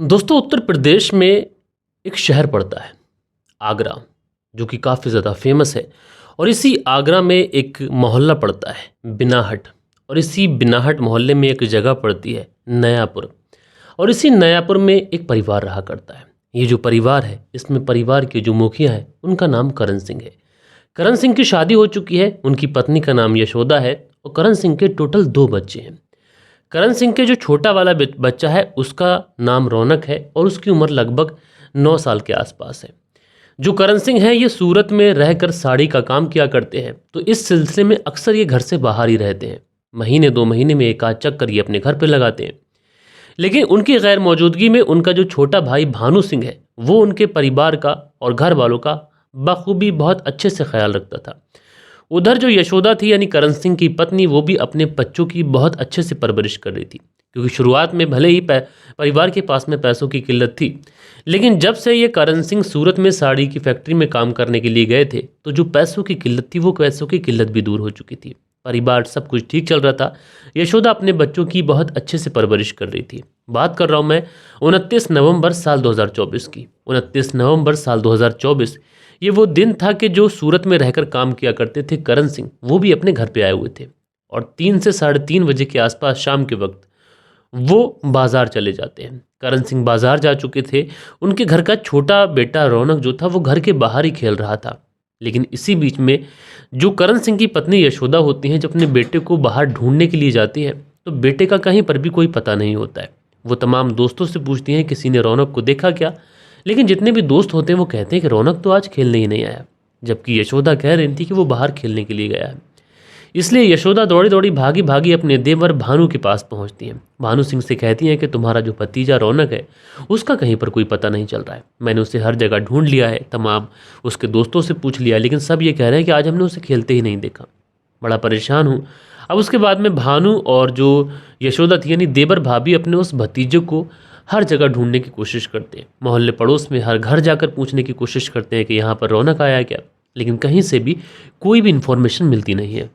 दोस्तों, उत्तर प्रदेश में एक शहर पड़ता है आगरा, जो कि काफ़ी ज़्यादा फेमस है। और इसी आगरा में एक मोहल्ला पड़ता है बिनाहट। और इसी बिनाहट मोहल्ले में एक जगह पड़ती है नयापुर। और इसी नयापुर में एक परिवार रहा करता है। ये जो परिवार है, इसमें परिवार के जो मुखिया हैं उनका नाम करण सिंह है। करण सिंह की शादी हो चुकी है, उनकी पत्नी का नाम यशोदा है। और करण सिंह के टोटल 2 बच्चे हैं। करण सिंह के जो छोटा वाला बच्चा है उसका नाम रौनक है और उसकी उम्र लगभग 9 साल के आसपास है। जो करण सिंह है ये सूरत में रहकर साड़ी का काम किया करते हैं, तो इस सिलसिले में अक्सर ये घर से बाहर ही रहते हैं। महीने 2 महीने में एक आध चक्कर ये अपने घर पे लगाते हैं। लेकिन उनकी गैर मौजूदगी में उनका जो छोटा भाई भानु सिंह है वो उनके परिवार का और घर वालों का बखूबी बहुत अच्छे से ख्याल रखता था। उधर जो यशोदा थी यानी करण सिंह की पत्नी, वो भी अपने बच्चों की बहुत अच्छे से परवरिश कर रही थी। क्योंकि शुरुआत में भले ही परिवार के पास में पैसों की किल्लत थी, लेकिन जब से ये करण सिंह सूरत में साड़ी की फैक्ट्री में काम करने के लिए गए थे, तो जो पैसों की किल्लत थी वो पैसों की किल्लत भी दूर हो चुकी थी। परिवार सब कुछ ठीक चल रहा था। यशोदा अपने बच्चों की बहुत अच्छे से परवरिश कर रही थी। बात कर रहा हूँ मैं 29 नवंबर साल 2024 की। 29 नवंबर साल 2024 ये वो दिन था कि जो सूरत में रहकर काम किया करते थे करण सिंह, वो भी अपने घर पे आए हुए थे। और 3 से 3:30 बजे के आसपास शाम के वक्त वो बाजार चले जाते हैं। करण सिंह बाजार जा चुके थे। उनके घर का छोटा बेटा रौनक जो था वो घर के बाहर ही खेल रहा था। लेकिन इसी बीच में जो करण सिंह की पत्नी यशोदा होती हैं, जब अपने बेटे को बाहर ढूंढने के लिए जाती हैं, तो बेटे का कहीं पर भी कोई पता नहीं होता है। वो तमाम दोस्तों से पूछती हैं किसी ने रौनक को देखा क्या, लेकिन जितने भी दोस्त होते हैं वो कहते हैं कि रौनक तो आज खेलने ही नहीं आया। जबकि यशोदा कह रही थी कि वो बाहर खेलने के लिए गया है। इसलिए यशोदा दौड़ी दौड़ी भागी भागी अपने देवर भानु के पास पहुंचती हैं। भानु सिंह से कहती हैं कि तुम्हारा जो भतीजा रौनक है उसका कहीं पर कोई पता नहीं चल रहा है। मैंने उसे हर जगह ढूंढ लिया है, तमाम उसके दोस्तों से पूछ लिया, लेकिन सब ये कह रहे हैं कि आज हमने उसे खेलते ही नहीं देखा। बड़ा परेशान हूँ। अब उसके बाद में भानु और जो यशोदा थी यानी देवर भाभी अपने उस भतीजे को हर जगह ढूंढने की कोशिश करते हैं। मोहल्ले पड़ोस में हर घर जाकर पूछने की कोशिश करते हैं कि यहाँ पर रौनक आया है क्या, लेकिन कहीं से भी कोई भी इन्फॉर्मेशन मिलती नहीं है।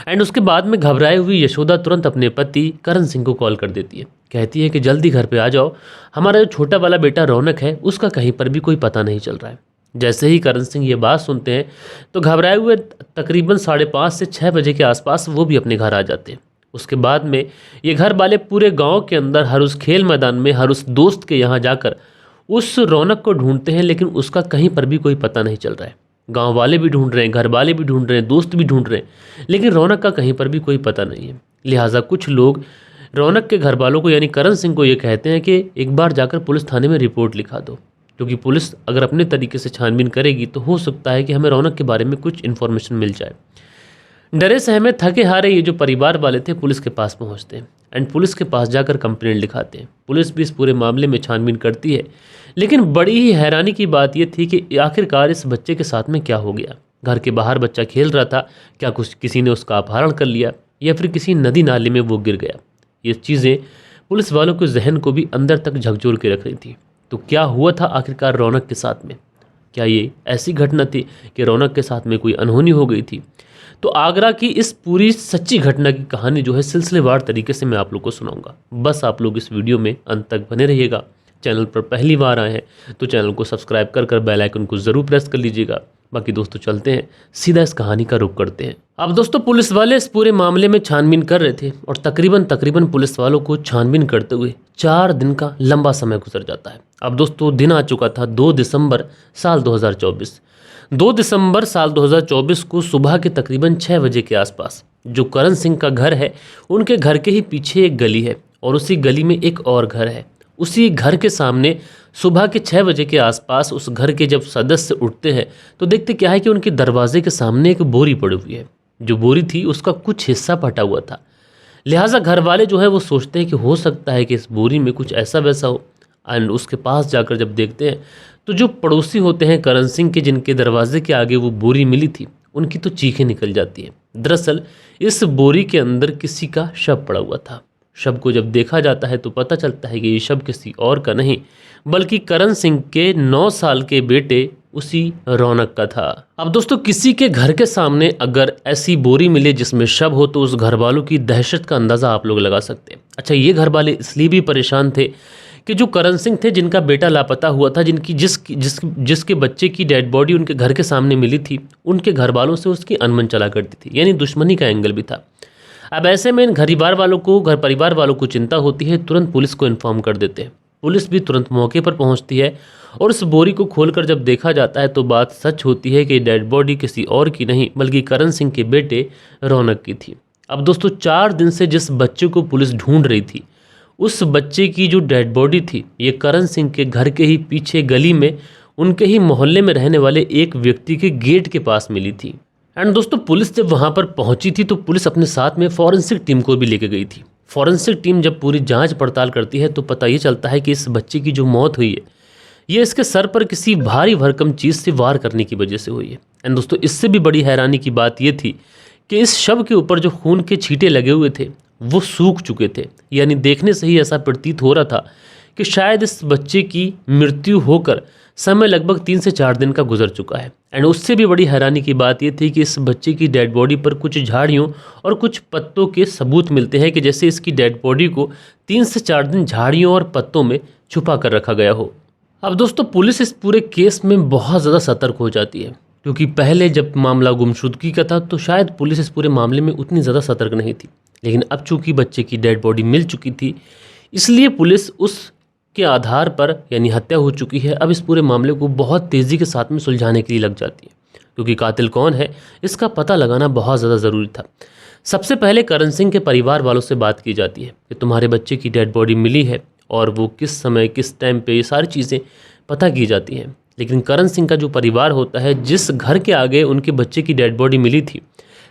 एंड उसके बाद में घबराई हुई यशोदा तुरंत अपने पति करण सिंह को कॉल कर देती है। कहती है कि जल्दी घर पे आ जाओ, हमारा जो छोटा वाला बेटा रौनक है उसका कहीं पर भी कोई पता नहीं चल रहा है। जैसे ही करण सिंह ये बात सुनते हैं तो घबराए हुए तकरीबन 5:30 से 6 बजे के आसपास वो भी अपने घर आ जाते हैं। उसके बाद में ये घर वाले पूरे गांव के अंदर हर उस खेल मैदान में हर उस दोस्त के यहाँ जाकर उस रौनक को ढूंढते हैं, लेकिन उसका कहीं पर भी कोई पता नहीं चल रहा है। गांव वाले भी ढूंढ रहे हैं, घर वाले भी ढूंढ रहे हैं, दोस्त भी ढूंढ रहे हैं, लेकिन रौनक का कहीं पर भी कोई पता नहीं है। लिहाजा कुछ लोग रौनक के घर वालों को यानी करण सिंह को ये कहते हैं कि एक बार जाकर पुलिस थाने में रिपोर्ट लिखा दो, क्योंकि पुलिस अगर अपने तरीके से छानबीन करेगी तो हो सकता है कि हमें रौनक के बारे में कुछ इन्फॉर्मेशन मिल जाए। डरे सहमे थके हारे ये जो परिवार वाले थे पुलिस के पास पहुंचते हैं एंड पुलिस के पास जाकर कंप्लेंट लिखाते हैं। पुलिस भी इस पूरे मामले में छानबीन करती है, लेकिन बड़ी ही हैरानी की बात यह थी कि आखिरकार इस बच्चे के साथ में क्या हो गया। घर के बाहर बच्चा खेल रहा था, क्या कुछ किसी ने उसका अपहरण कर लिया या फिर किसी नदी नाले में वो गिर गया। ये चीज़ें पुलिस वालों के जहन को भी अंदर तक झकझोर के रख रही थी। तो क्या हुआ था आखिरकार रौनक के साथ में? क्या ये ऐसी घटना थी कि रौनक के साथ में कोई अनहोनी हो गई थी? तो आगरा की इस पूरी सच्ची घटना की कहानी जो है सिलसिलेवार तरीके से मैं आप लोग को सुनाऊंगा। बस आप लोग इस वीडियो में अंत तक बने रहिएगा। चैनल पर पहली बार आए हैं तो चैनल को सब्सक्राइब कर बेल आइकन को ज़रूर प्रेस कर लीजिएगा। बाकी दोस्तों चलते हैं सीधा इस कहानी का रुख करते हैं। अब दोस्तों पुलिस वाले इस पूरे मामले में छानबीन कर रहे थे और तकरीबन पुलिस वालों को छानबीन करते हुए 4 दिन का लंबा समय गुजर जाता है। अब दोस्तों दिन आ चुका था 2 दिसंबर साल 2024। 2 दिसंबर साल 2024 को सुबह के तकरीबन 6 बजे के आसपास जो करण सिंह का घर है उनके घर के ही पीछे एक गली है और उसी गली में एक और घर है। उसी घर के सामने सुबह के 6 बजे के आसपास उस घर के जब सदस्य उठते हैं तो देखते क्या है कि उनके दरवाजे के सामने एक बोरी पड़ी हुई है। जो बोरी थी उसका कुछ हिस्सा फटा हुआ था। लिहाजा घर वाले जो है वो सोचते हैं कि हो सकता है कि इस बोरी में कुछ ऐसा वैसा हो। एंड उसके पास जाकर जब देखते हैं तो जो पड़ोसी होते हैं करण सिंह के, जिनके दरवाजे के आगे वो बोरी मिली थी, उनकी तो चीखें निकल जाती हैं। दरअसल इस बोरी के अंदर किसी का शव पड़ा हुआ था। शव को जब देखा जाता है तो पता चलता है कि ये शव किसी और का नहीं बल्कि करण सिंह के 9 साल के बेटे उसी रौनक का था। अब दोस्तों किसी के घर के सामने अगर ऐसी बोरी मिले जिसमें शव हो तो उस घर वालों की दहशत का अंदाज़ा आप लोग लगा सकते हैं। अच्छा, ये घर वाले इसलिए भी परेशान थे कि जो करण सिंह थे, जिनका बेटा लापता हुआ था, जिसके बच्चे की डेड बॉडी उनके घर के सामने मिली थी, उनके घर वालों से उसकी अनबन चला करती थी, यानी दुश्मनी का एंगल भी था। अब ऐसे में इन घर परिवार वालों को चिंता होती है, तुरंत पुलिस को इन्फॉर्म कर देते हैं। पुलिस भी तुरंत मौके पर पहुंचती है और उस बोरी को खोलकर जब देखा जाता है तो बात सच होती है कि डेड बॉडी किसी और की नहीं बल्कि करण सिंह के बेटे रौनक की थी। अब दोस्तों, 4 दिन से जिस बच्चे को पुलिस ढूंढ रही थी, उस बच्चे की जो डेड बॉडी थी, ये करण सिंह के घर के ही पीछे गली में उनके ही मोहल्ले में रहने वाले एक व्यक्ति के गेट के पास मिली थी। एंड दोस्तों, पुलिस जब वहाँ पर पहुंची थी तो पुलिस अपने साथ में फॉरेंसिक टीम को भी लेके गई थी। फॉरेंसिक टीम जब पूरी जांच पड़ताल करती है तो पता ये चलता है कि इस बच्चे की जो मौत हुई है, ये इसके सर पर किसी भारी भरकम चीज़ से वार करने की वजह से हुई है। एंड दोस्तों, इससे भी बड़ी हैरानी की बात ये थी कि इस शव के ऊपर जो खून के छींटे लगे हुए थे वो सूख चुके थे, यानी देखने से ही ऐसा प्रतीत हो रहा था कि शायद इस बच्चे की मृत्यु होकर समय लगभग 3 से 4 दिन का गुजर चुका है। एंड उससे भी बड़ी हैरानी की बात यह थी कि इस बच्चे की डेड बॉडी पर कुछ झाड़ियों और कुछ पत्तों के सबूत मिलते हैं कि जैसे इसकी डेड बॉडी को 3 से 4 दिन झाड़ियों और पत्तों में छुपा कर रखा गया हो। अब दोस्तों, पुलिस इस पूरे केस में बहुत ज़्यादा सतर्क हो जाती है, क्योंकि पहले जब मामला गुमशुदगी का था तो शायद पुलिस इस पूरे मामले में उतनी ज़्यादा सतर्क नहीं थी, लेकिन अब चूंकि बच्चे की डेड बॉडी मिल चुकी थी, इसलिए पुलिस उस के आधार पर, यानी हत्या हो चुकी है, अब इस पूरे मामले को बहुत तेज़ी के साथ में सुलझाने के लिए लग जाती है, क्योंकि कातिल कौन है इसका पता लगाना बहुत ज़्यादा ज़रूरी था। सबसे पहले करण सिंह के परिवार वालों से बात की जाती है कि तुम्हारे बच्चे की डेड बॉडी मिली है और वो किस समय किस टाइम पे, ये सारी चीज़ें पता की जाती हैं। लेकिन करण सिंह का जो परिवार होता है, जिस घर के आगे उनके बच्चे की डेड बॉडी मिली थी,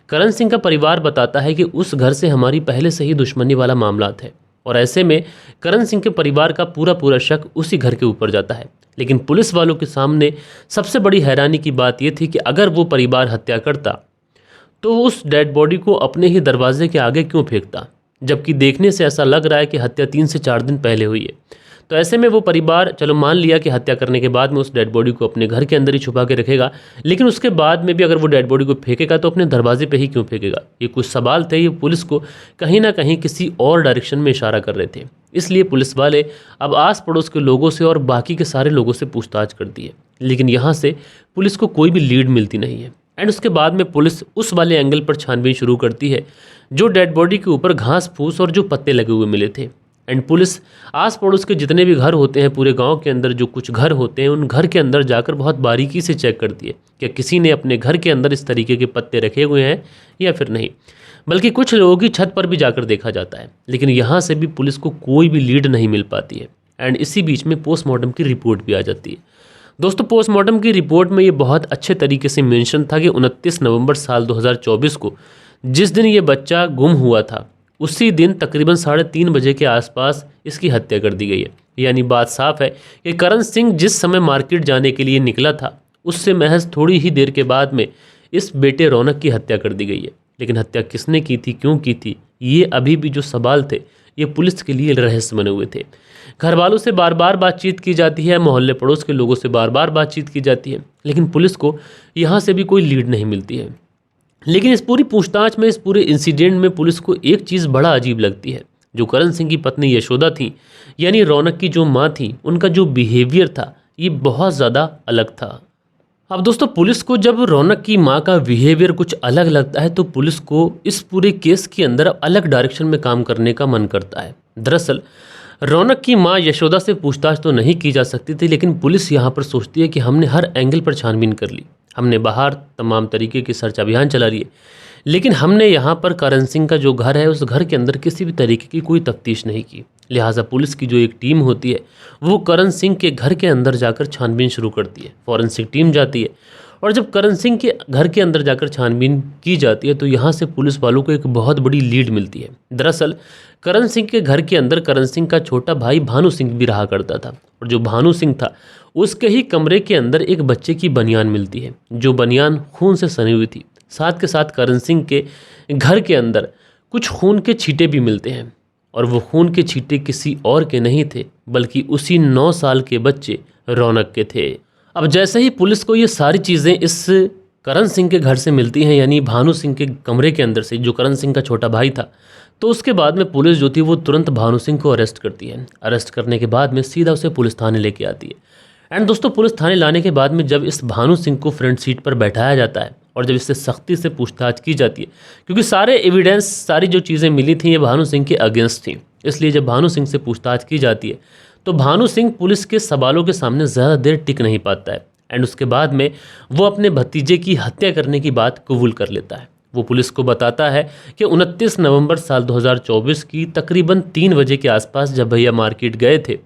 करण सिंह का परिवार बताता है कि उस घर से हमारी पहले से ही दुश्मनी वाला मामला है और ऐसे में करण सिंह के परिवार का पूरा शक उसी घर के ऊपर जाता है। लेकिन पुलिस वालों के सामने सबसे बड़ी हैरानी की बात यह थी कि अगर वो परिवार हत्या करता तो उस डेड बॉडी को अपने ही दरवाजे के आगे क्यों फेंकता, जबकि देखने से ऐसा लग रहा है कि हत्या 3 से 4 दिन पहले हुई है। तो ऐसे में वो परिवार चलो मान लिया कि हत्या करने के बाद में उस डेड बॉडी को अपने घर के अंदर ही छुपा के रखेगा, लेकिन उसके बाद में भी अगर वो डेड बॉडी को फेंकेगा तो अपने दरवाजे पे ही क्यों फेंकेगा। ये कुछ सवाल थे, ये पुलिस को कहीं ना कहीं किसी और डायरेक्शन में इशारा कर रहे थे। इसलिए पुलिस वाले अब आस पड़ोस के लोगों से और बाकी के सारे लोगों से पूछताछ करती है, लेकिन यहाँ से पुलिस को कोई भी लीड मिलती नहीं है। एंड उसके बाद में पुलिस उस वाले एंगल पर छानबीन शुरू करती है जो डेड बॉडी के ऊपर घास फूस और जो पत्ते लगे हुए मिले थे। एंड पुलिस आस पड़ोस के जितने भी घर होते हैं पूरे गांव के अंदर, जो कुछ घर होते हैं, उन घर के अंदर जाकर बहुत बारीकी से चेक करती है कि किसी ने अपने घर के अंदर इस तरीके के पत्ते रखे हुए हैं या फिर नहीं। बल्कि कुछ लोगों की छत पर भी जाकर देखा जाता है, लेकिन यहाँ से भी पुलिस को कोई भी लीड नहीं मिल पाती है। एंड इसी बीच में पोस्टमार्टम की रिपोर्ट भी आ जाती है। दोस्तों, पोस्टमार्टम की रिपोर्ट में ये बहुत अच्छे तरीके से मेंशन था कि 29 नवंबर साल 2024 को जिस दिन ये बच्चा गुम हुआ था, उसी दिन तकरीबन 3:30 बजे के आसपास इसकी हत्या कर दी गई है। यानी बात साफ है कि करण सिंह जिस समय मार्केट जाने के लिए निकला था, उससे महज थोड़ी ही देर के बाद में इस बेटे रौनक की हत्या कर दी गई है। लेकिन हत्या किसने की थी, क्यों की थी, ये अभी भी जो सवाल थे ये पुलिस के लिए रहस्य बने हुए थे। घर वालों से बार बार बातचीत की जाती है, मोहल्ले पड़ोस के लोगों से बार बार बातचीत की जाती है, लेकिन पुलिस को यहाँ से भी कोई लीड नहीं मिलती है। लेकिन इस पूरी पूछताछ में, इस पूरे इंसिडेंट में पुलिस को एक चीज़ बड़ा अजीब लगती है। जो करण सिंह की पत्नी यशोदा थी, यानी रौनक की जो माँ थी, उनका जो बिहेवियर था ये बहुत ज़्यादा अलग था। अब दोस्तों, पुलिस को जब रौनक की माँ का बिहेवियर कुछ अलग लगता है तो पुलिस को इस पूरे केस के अंदर अलग डायरेक्शन में काम करने का मन करता है। दरअसल रौनक की माँ यशोदा से पूछताछ तो नहीं की जा सकती थी, लेकिन पुलिस यहाँ पर सोचती है कि हमने हर एंगल पर छानबीन कर ली, हमने बाहर तमाम तरीके के सर्च अभियान चला लिए, लेकिन हमने यहाँ पर करण सिंह का जो घर है उस घर के अंदर किसी भी तरीके की कोई तफ्तीश नहीं की। लिहाजा पुलिस की जो एक टीम होती है वो करण सिंह के घर के अंदर जाकर छानबीन शुरू करती है। फॉरेंसिक टीम जाती है और जब करण सिंह के घर के अंदर जाकर छानबीन की जाती है तो यहाँ से पुलिस वालों को एक बहुत बड़ी लीड मिलती है। दरअसल करण सिंह के घर के अंदर करण सिंह का छोटा भाई भानु सिंह भी रहा करता था, और जो भानु सिंह था उसके ही कमरे के अंदर एक बच्चे की बनियान मिलती है, जो बनियान खून से सनी हुई थी। साथ के साथ करण सिंह के घर के अंदर कुछ खून के छींटे भी मिलते हैं, और वो खून के छींटे किसी और के नहीं थे बल्कि उसी 9 साल के बच्चे रौनक के थे। अब जैसे ही पुलिस को ये सारी चीज़ें इस करण सिंह के घर से मिलती हैं, यानी भानु सिंह के कमरे के अंदर से, जो करण सिंह का छोटा भाई था, तो उसके बाद में पुलिस जो थी वो तुरंत भानु सिंह को अरेस्ट करती है। अरेस्ट करने के बाद में सीधा उसे पुलिस थाने लेके आती है। एंड दोस्तों, पुलिस थाने लाने के बाद में जब इस भानु सिंह को फ्रंट सीट पर बैठाया जाता है और जब इससे सख्ती से पूछताछ की जाती है, क्योंकि सारे एविडेंस, सारी जो चीज़ें मिली थी ये भानु सिंह के अगेंस्ट थी, इसलिए जब भानु सिंह से पूछताछ की जाती है तो भानु सिंह पुलिस के सवालों के सामने ज़्यादा देर टिक नहीं पाता है। एंड उसके बाद में वो अपने भतीजे की हत्या करने की बात कबूल कर लेता है। वो पुलिस को बताता है कि 29 नवंबर साल 2024 की तकरीबन 3 बजे के आसपास जब भैया मार्केट गए थे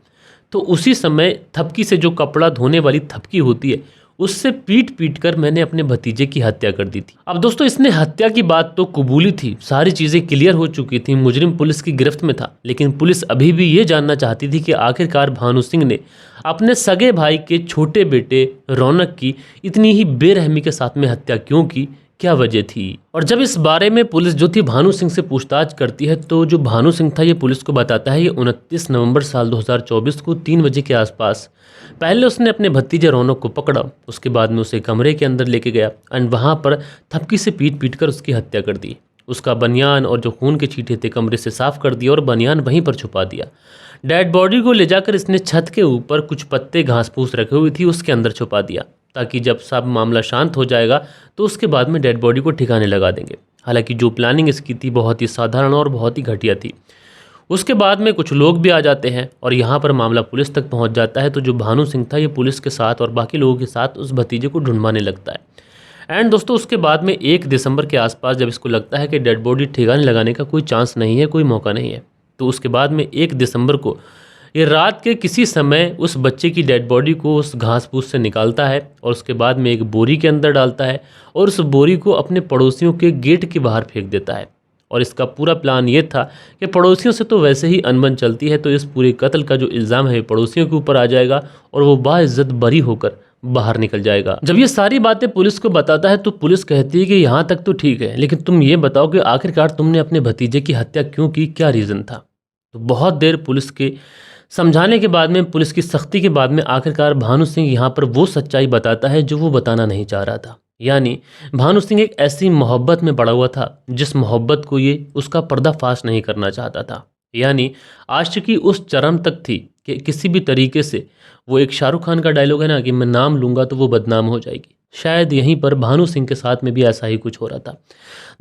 तो उसी समय थपकी से, जो कपड़ा धोने वाली थपकी होती है, उससे पीट पीट कर मैंने अपने भतीजे की हत्या कर दी थी। अब दोस्तों, इसने हत्या की बात तो कबूली थी, सारी चीज़ें क्लियर हो चुकी थी, मुजरिम पुलिस की गिरफ्त में था, लेकिन पुलिस अभी भी ये जानना चाहती थी कि आखिरकार भानु सिंह ने अपने सगे भाई के छोटे बेटे रौनक की इतनी ही बेरहमी के साथ में हत्या क्यों की, क्या वजह थी। और जब इस बारे में पुलिस जो थी भानु सिंह से पूछताछ करती है तो जो भानु सिंह था ये पुलिस को बताता है ये 29 नवंबर साल 2024 को 3 बजे के आसपास पहले उसने अपने भतीजे रौनक को पकड़ा, उसके बाद में उसे कमरे के अंदर लेके गया एंड वहाँ पर थपकी से पीट पीट कर उसकी हत्या कर दी। उसका बनियान और जो खून के छींटे थे कमरे से साफ कर दिया और बनियान वहीं पर छुपा दिया। डेड बॉडी को ले जाकर इसने छत के ऊपर कुछ पत्ते घास फूस रखे हुई थी उसके अंदर छुपा दिया, ताकि जब सब मामला शांत हो जाएगा तो उसके बाद में डेड बॉडी को ठिकाने लगा देंगे। हालांकि जो प्लानिंग इसकी थी बहुत ही साधारण और बहुत ही घटिया थी। उसके बाद में कुछ लोग भी आ जाते हैं और यहाँ पर मामला पुलिस तक पहुँच जाता है। तो जो भानु सिंह था ये पुलिस के साथ और बाकी लोगों के साथ उस भतीजे को ढूंढवाने लगता है। एंड दोस्तों, उसके बाद में 1 दिसंबर के आसपास जब इसको लगता है कि डेड बॉडी ठिकाने लगाने का कोई चांस नहीं है, कोई मौका नहीं है, तो उसके बाद में 1 दिसंबर को ये रात के किसी समय उस बच्चे की डेड बॉडी को उस घास फूस से निकालता है और उसके बाद में एक बोरी के अंदर डालता है और उस बोरी को अपने पड़ोसियों के गेट के बाहर फेंक देता है। और इसका पूरा प्लान ये था कि पड़ोसियों से तो वैसे ही अनबन चलती है, तो इस पूरे कत्ल का जो इल्ज़ाम है पड़ोसियों के ऊपर आ जाएगा और वो बाइज्जत बरी होकर बाहर निकल जाएगा। जब ये सारी बातें पुलिस को बताता है तो पुलिस कहती है कि यहाँ तक तो ठीक है, लेकिन तुम ये बताओ कि आखिरकार तुमने अपने भतीजे की हत्या क्यों की, क्या रीज़न था। तो बहुत देर पुलिस के समझाने के बाद में, पुलिस की सख्ती के बाद में आखिरकार भानु सिंह यहाँ पर वो सच्चाई बताता है जो वो बताना नहीं चाह रहा था। यानी भानु सिंह एक ऐसी मोहब्बत में पड़ा हुआ था जिस मोहब्बत को ये उसका पर्दाफाश नहीं करना चाहता था। यानी आशिकी उस चरम तक थी कि किसी भी तरीके से, वो एक शाहरुख खान का डायलॉग है ना कि मैं नाम लूँगा तो वो बदनाम हो जाएगी, शायद यहीं पर भानु सिंह के साथ में भी ऐसा ही कुछ हो रहा था।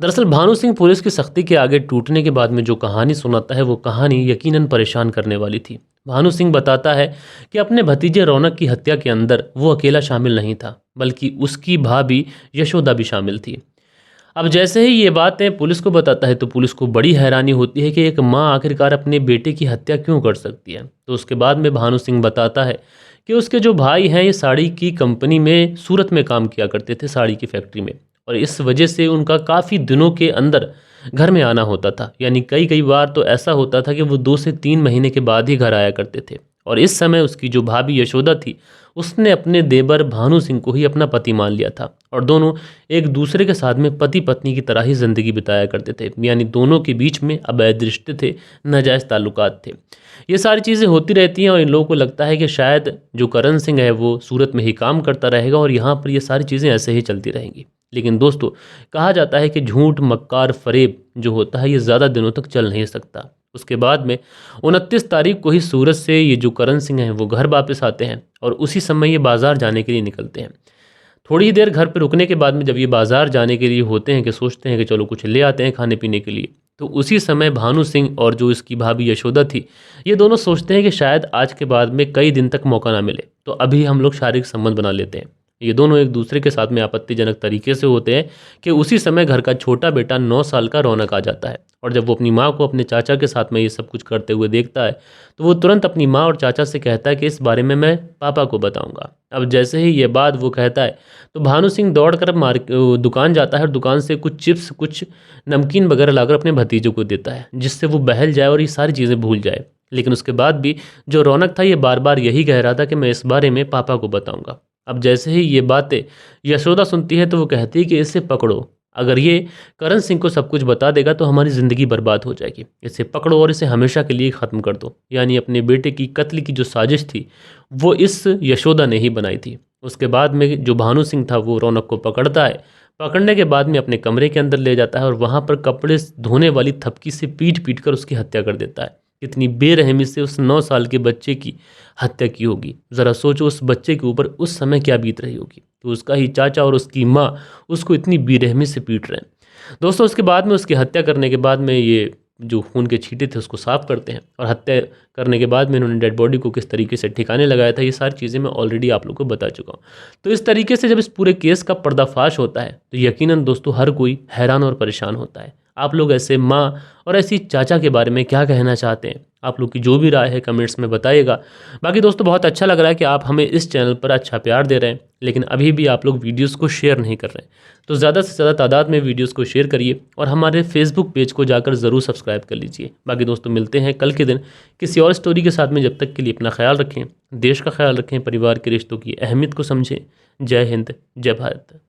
दरअसल भानु सिंह पुलिस की सख्ती के आगे टूटने के बाद में जो कहानी सुनाता है वो कहानी यकीनन परेशान करने वाली थी। भानु सिंह बताता है कि अपने भतीजे रौनक की हत्या के अंदर वो अकेला शामिल नहीं था, बल्कि उसकी भाभी यशोदा भी शामिल थी। अब जैसे ही ये बातें पुलिस को बताता है तो पुलिस को बड़ी हैरानी होती है कि एक माँ आखिरकार अपने बेटे की हत्या क्यों कर सकती है। तो उसके बाद में भानु सिंह बताता है कि उसके जो भाई हैं ये साड़ी की कंपनी में सूरत में काम किया करते थे, साड़ी की फैक्ट्री में, और इस वजह से उनका काफ़ी दिनों के अंदर घर में आना होता था। यानी कई बार तो ऐसा होता था कि वो 2 से 3 महीने के बाद ही घर आया करते थे। और इस समय उसकी जो भाभी यशोदा थी उसने अपने देवर भानु सिंह को ही अपना पति मान लिया था और दोनों एक दूसरे के साथ में पति पत्नी की तरह ही ज़िंदगी बिताया करते थे। यानी दोनों के बीच में अवैध रिश्ते थे, नाजायज़ ताल्लुकात थे। ये सारी चीज़ें होती रहती हैं और इन लोगों को लगता है कि शायद जो करण सिंह है वो सूरत में ही काम करता रहेगा और यहाँ पर ये सारी चीज़ें ऐसे ही चलती रहेंगी। लेकिन दोस्तों, कहा जाता है कि झूठ, मक्कार, फरेब जो होता है ये ज़्यादा दिनों तक चल नहीं सकता। उसके बाद में 29 तारीख को ही सूरत से ये जो करण सिंह हैं वो घर वापस आते हैं और उसी समय ये बाज़ार जाने के लिए निकलते हैं। थोड़ी ही देर घर पर रुकने के बाद में जब ये बाज़ार जाने के लिए होते हैं कि सोचते हैं कि चलो कुछ ले आते हैं खाने पीने के लिए, तो उसी समय भानु सिंह और जो इसकी भाभी यशोदा थी ये दोनों सोचते हैं कि शायद आज के बाद में कई दिन तक मौका ना मिले, तो अभी हम लोग शारीरिक संबंध बना लेते हैं। ये दोनों एक दूसरे के साथ में आपत्तिजनक तरीके से होते हैं कि उसी समय घर का छोटा बेटा 9 साल का रौनक आ जाता है और जब वो अपनी माँ को अपने चाचा के साथ में ये सब कुछ करते हुए देखता है तो वो तुरंत अपनी माँ और चाचा से कहता है कि इस बारे में मैं पापा को बताऊंगा। अब जैसे ही ये बात वो कहता है तो भानु सिंह दौड़ कर दुकान जाता है और दुकान से कुछ चिप्स, कुछ नमकीन वगैरह लाकर अपने भतीजों को देता है जिससे वो बहल जाए और ये सारी चीज़ें भूल जाए। लेकिन उसके बाद भी जो रौनक था ये बार बार यही कह रहा था कि मैं इस बारे में पापा को बताऊंगा। अब जैसे ही ये बातें यशोदा सुनती है तो वो कहती है कि इसे पकड़ो, अगर ये करण सिंह को सब कुछ बता देगा तो हमारी ज़िंदगी बर्बाद हो जाएगी, इसे पकड़ो और इसे हमेशा के लिए ख़त्म कर दो। यानी अपने बेटे की कत्ल की जो साजिश थी वो इस यशोदा ने ही बनाई थी। उसके बाद में जो भानु सिंह था वो रौनक को पकड़ता है, पकड़ने के बाद में अपने कमरे के अंदर ले जाता है और वहाँ पर कपड़े धोने वाली थपकी से पीट पीट कर उसकी हत्या कर देता है। कितनी बेरहमी से उस 9 साल के बच्चे की हत्या की होगी। ज़रा सोचो उस बच्चे के ऊपर उस समय क्या बीत रही होगी। तो उसका ही चाचा और उसकी माँ उसको इतनी बेरहमी से पीट रहे हैं। दोस्तों उसके बाद में उसकी हत्या करने के बाद में ये जो खून के छींटे थे उसको साफ़ करते हैं और हत्या करने के बाद में इन्होंने डेड बॉडी को किस तरीके से ठिकाने लगाया था, ये सारी चीज़ें मैं ऑलरेडी आप लोग को बता चुका हूँ। तो इस तरीके से जब इस पूरे केस का पर्दाफाश होता है तो यकीनन दोस्तों हर कोई हैरान और परेशान होता है। आप लोग ऐसे माँ और ऐसी चाचा के बारे में क्या कहना चाहते हैं? आप लोग की जो भी राय है कमेंट्स में बताइएगा। बाकी दोस्तों बहुत अच्छा लग रहा है कि आप हमें इस चैनल पर अच्छा प्यार दे रहे हैं, लेकिन अभी भी आप लोग वीडियोस को शेयर नहीं कर रहे हैं। तो ज़्यादा से ज़्यादा तादाद में वीडियोस को शेयर करिए और हमारे फेसबुक पेज को जाकर ज़रूर सब्सक्राइब कर लीजिए। बाकी दोस्तों मिलते हैं कल के दिन किसी और स्टोरी के साथ में। जब तक के लिए अपना ख्याल रखें, देश का ख्याल रखें, परिवार के रिश्तों की अहमियत को समझें। जय हिंद, जय भारत।